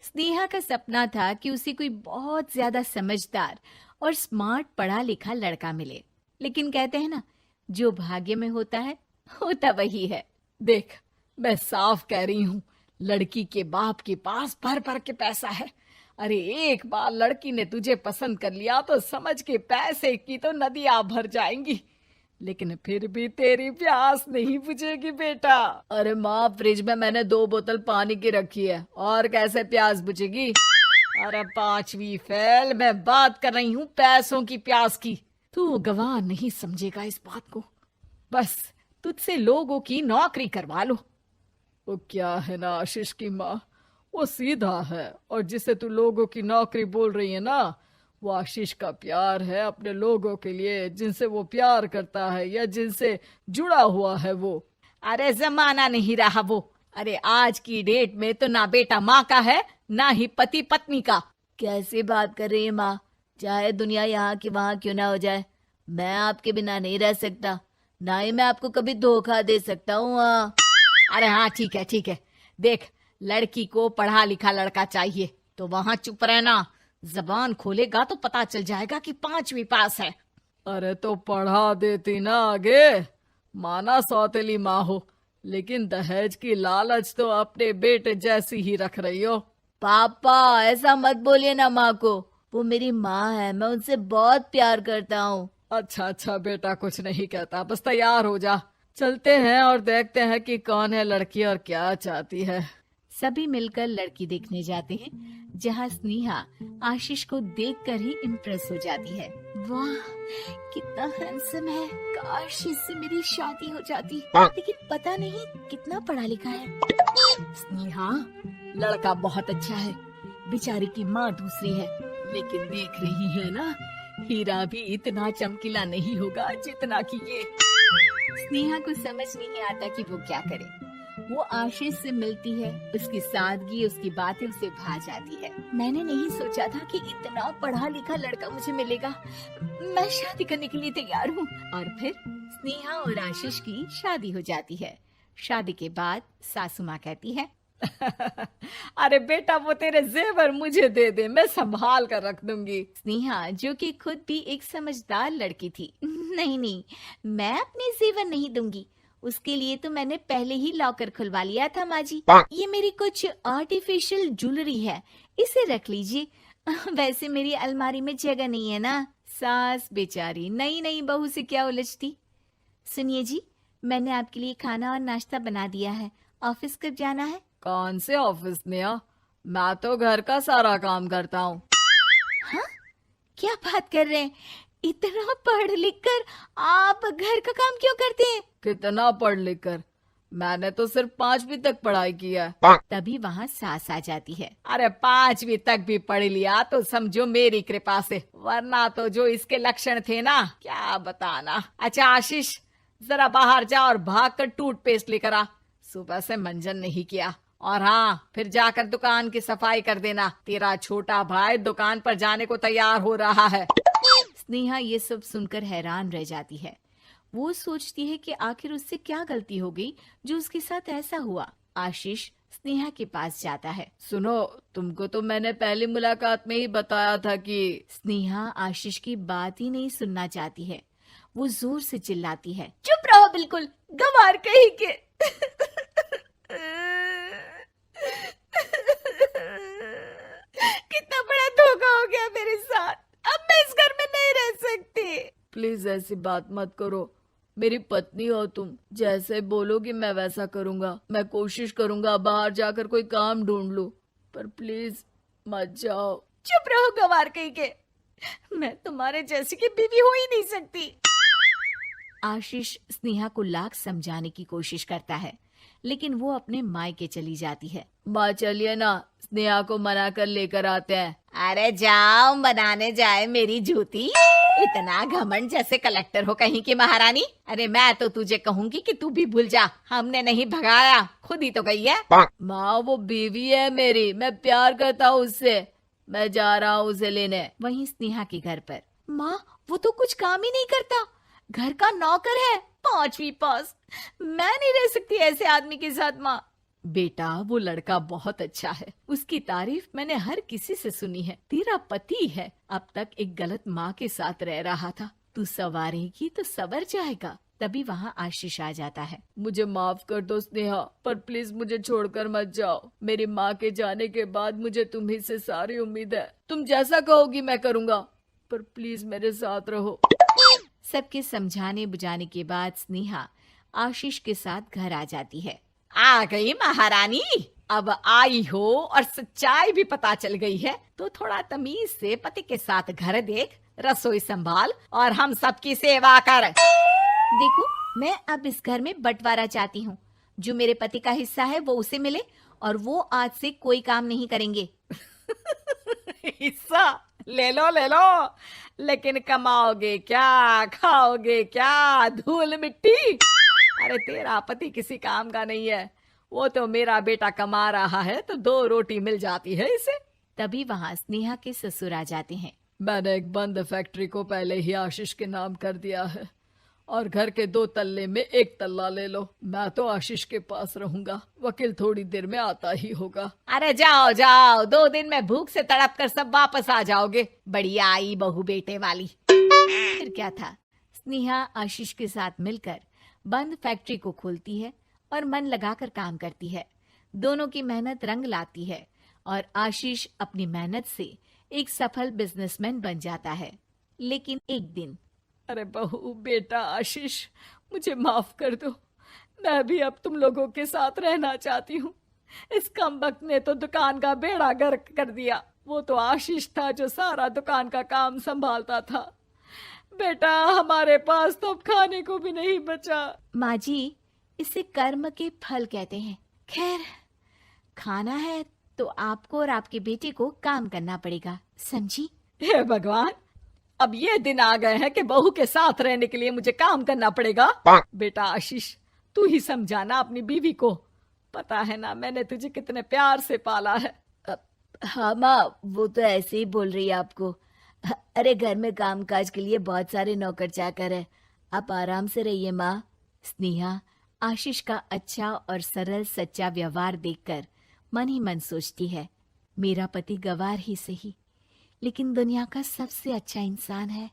स्नेहा का सपना था कि उसे कोई बहुत ज्यादा समझदार और स्मार्ट पढ़ा लिखा लड़का मिले। लेकिन कहते हैं ना, जो भाग्य में होता है होता वही है। देख, मैं साफ कह रही हूँ, लड़की के बाप के पास भर भर के पैसा है। अरे एक बार लड़की ने तुझे पसंद कर लिया तो समझ के पैसे की तो नदियां भर जाएंगी, लेकिन फिर भी तेरी प्यास नहीं बुझेगी बेटा। अरे माँ, फ्रिज में मैंने 2 बोतल पानी की रखी है, और कैसे प्यास बुझेगी? अरे 5वीं फेल, मैं बात कर रही हूँ पैसों की प्यास की। तू गवाह नहीं समझेगा इस बात को। बस तुझसे लोगों की नौकरी करवा लो। वो क्या है ना आशीष की माँ, वो सीधा है, और जिसे तू लोगों की नौकरी बोल रही है ना, वो आशीष का प्यार है अपने लोगों के लिए, जिनसे वो प्यार करता है या जिनसे जुड़ा हुआ है वो। अरे जमाना नहीं रहा वो। अरे आज की डेट में तो ना बेटा माँ का है, ना ही पति पत्नी का। कैसी बात कर रही है माँ? चाहे दुनिया यहाँ की वहाँ क्यों ना हो जाए, मैं आपके बिना नहीं रह सकता। ना ही मैं आपको कभी धोखा दे सकता हूँ। अरे हाँ, ठीक है ठीक है। देख, लड़की को पढ़ा लिखा लड़का चाहिए तो वहां चुप रहना। जबान खोलेगा तो पता चल जाएगा कि 5वीं पास है। अरे तो पढ़ा देती ना आगे। माना सौतेली माँ हो, लेकिन दहेज की लालच तो अपने बेटे जैसी ही रख रही हो। पापा ऐसा मत बोलिए ना माँ को, वो मेरी माँ है, मैं उनसे बहुत प्यार करता हूँ। अच्छा अच्छा बेटा, कुछ नहीं कहता, बस तैयार हो जा, चलते हैं और देखते हैं कि कौन है लड़की और क्या चाहती है। सभी मिलकर लड़की देखने जाते हैं, जहाँ स्नेहा आशीष को देखकर ही इम्प्रेस हो जाती है। वाह, कितना हैंडसम है। काश इससे मेरी शादी हो जाती, लेकिन पता नहीं कितना पढ़ा लिखा है। स्नेहा, लड़का बहुत अच्छा है, बेचारी की माँ दूसरी है, लेकिन देख रही है ना, हीरा भी इतना चमकीला नहीं होगा जितना कि ये। स्नेहा को समझ नहीं आता कि वो क्या करे। वो आशीष से मिलती है, उसकी सादगी, उसकी बातें उसे भा जाती है। मैंने नहीं सोचा था कि इतना पढ़ा लिखा लड़का मुझे मिलेगा। मैं शादी करने के लिए तैयार हूँ। और फिर स्नेहा और आशीष की शादी हो जाती है। शादी के बाद सासू माँ कहती है, अरे बेटा, वो तेरे जेवर मुझे दे दे, मैं संभाल कर रख दूंगी। स्नेहा, जो कि खुद भी एक समझदार लड़की थी, नहीं नहीं, मैं अपने जेवर नहीं दूंगी। उसके लिए तो मैंने पहले ही लॉकर खुलवा लिया था माँ जी। ये मेरी कुछ आर्टिफिशियल ज्वेलरी है, इसे रख लीजिए। वैसे मेरी अलमारी में जगह नहीं है ना। सास बेचारी नई नई बहू से क्या उलझती। सुनिए जी, मैंने आपके लिए खाना और नाश्ता बना दिया है। ऑफिस कब जाना है? कौन से ऑफिस में? मैं तो घर का सारा काम करता हूँ। हाँ, क्या बात कर रहे हैं? इतना पढ़ लिख कर आप घर का काम क्यों करते हैं? कितना पढ़ लिख कर? मैंने तो सिर्फ 5वीं तक पढ़ाई की है। तभी वहाँ सास आ जाती है। अरे 5वीं तक भी पढ़ लिया तो समझो मेरी कृपा से, वरना तो जो इसके लक्षण थे ना, क्या बताना। अच्छा आशीष, जरा बाहर जा और भाग कर टूथपेस्ट लेकर आ। सुबह से मंजन नहीं किया। और हाँ, फिर जाकर दुकान की सफाई कर देना। तेरा छोटा भाई दुकान पर जाने को तैयार हो रहा है। स्नेहा ये सब सुनकर हैरान रह जाती है। वो सोचती है कि आखिर उससे क्या गलती हो गई जो उसके साथ ऐसा हुआ। आशीष स्नेहा के पास जाता है। सुनो, तुमको तो मैंने पहली मुलाकात में ही बताया था कि। स्नेहा आशीष की बात ही नहीं सुनना चाहती है। वो जोर से चिल्लाती है, चुप रहो बिल्कुल, गंवार कहीं के। कितना बड़ा धोखा हो गया मेरे साथ। अब मैं इस घर में नहीं रह सकती। प्लीज ऐसी बात मत करो, मेरी पत्नी हो तुम, जैसे बोलोगी मैं वैसा करूंगा। मैं कोशिश करूंगा बाहर जाकर कोई काम ढूंढ लूं, पर प्लीज मत जाओ। चुप रहो गंवार कहीं के, मैं तुम्हारे जैसी की बीवी हो ही नहीं सकती। आशीष स्नेहा को लाख समझाने की कोशिश करता है, लेकिन वो अपने मायके चली जाती है। माँ चलिए ना, स्नेहा को मना कर लेकर आते हैं। अरे जाओ, बनाने जाए मेरी जूती। इतना घमंड, जैसे कलेक्टर हो कहीं की महारानी। अरे मैं तो तुझे कहूंगी कि तू भी भूल जा, हमने नहीं भगाया, खुद ही तो गई है। माँ वो बीवी है मेरी, मैं प्यार करता हूँ उससे, मैं जा रहा हूँ उसे लेने। वहीं स्नेहा के घर पर, माँ वो तो कुछ काम ही नहीं करता, घर का नौकर है, 5वीं पास। मैं नहीं रह सकती ऐसे आदमी के साथ माँ। बेटा वो लड़का बहुत अच्छा है, उसकी तारीफ मैंने हर किसी से सुनी है। तेरा पति है, अब तक एक गलत माँ के साथ रह रहा था, तू संवारेगी तो संवर जाएगा। तभी वहाँ आशीष आ जाता है। मुझे माफ कर दो स्नेहा, पर प्लीज मुझे छोड़कर मत जाओ। मेरी माँ के जाने के बाद मुझे तुम्ही से सारी उम्मीद है। तुम जैसा कहोगी मैं करूँगा, पर प्लीज मेरे साथ रहो। सबके समझाने बुझाने के बाद स्नेहा आशीष के साथ घर आ जाती है। आ गई महारानी, अब आई हो और सच्चाई भी पता चल गई है, तो थोड़ा तमीज से पति के साथ घर देख, रसोई संभाल और हम सबकी सेवा कर। देखो, मैं अब इस घर में बंटवारा चाहती हूँ। जो मेरे पति का हिस्सा है वो उसे मिले और वो आज से कोई काम नहीं करेंगे। हिस्सा ले लो, लेकिन कमाओगे क्या, खाओगे क्या, धूल मिट्टी। अरे तेरा पति किसी काम का नहीं है, वो तो मेरा बेटा कमा रहा है तो 2 रोटी मिल जाती है इसे। तभी वहाँ स्नेहा के ससुर आ जाते हैं। मैंने एक बंद फैक्ट्री को पहले ही आशीष के नाम कर दिया है और घर के 2 तल्ले में 1 तल्ला ले लो। मैं तो आशीष के पास रहूंगा, वकील थोड़ी देर में आता ही होगा। अरे जाओ जाओ, 2 दिन में भूख से तड़प कर सब वापस आ जाओगे। बढ़िया आई बहू बेटे वाली। फिर क्या था, स्नेहा आशीष के साथ मिलकर बंद फैक्ट्री को खोलती है और मन लगाकर काम करती है। दोनों की मेहनत रंग लाती है और आशीष अपनी मेहनत से एक सफल बिजनेसमैन बन जाता है। लेकिन एक दिन, अरे बहू बेटा आशीष, मुझे माफ कर दो, मैं भी अब तुम लोगों के साथ रहना चाहती हूँ। इस कमबख्त ने तो दुकान का बेड़ा गर्क कर दिया। वो तो आशीष था जो सारा दुकान का काम संभालता था। बेटा हमारे पास तो अब खाने को भी नहीं बचा। माँ जी, इसे कर्म के फल कहते हैं। खैर, खाना है तो आपको और आपके बेटे को काम करना पड़ेगा, समझी? हे भगवान, अब ये दिन आ गए हैं कि बहू के साथ रहने के लिए मुझे काम करना पड़ेगा। बेटा आशीष, तू ही समझाना अपनी बीवी को। पता है ना मैंने तुझे कितने प्यार से पाला है। हाँ माँ, वो तो ऐसे ही बोल रही है आपको। अरे घर में कामकाज के लिए बहुत सारे नौकर चाकर है, आप आराम से रहिए माँ। स्नेहा आशीष का अच्छा और सरल सच्चा व्यवहार देखकर मन ही मन सोचती है, मेरा पति गवार ही सही, लेकिन दुनिया का सबसे अच्छा इंसान है।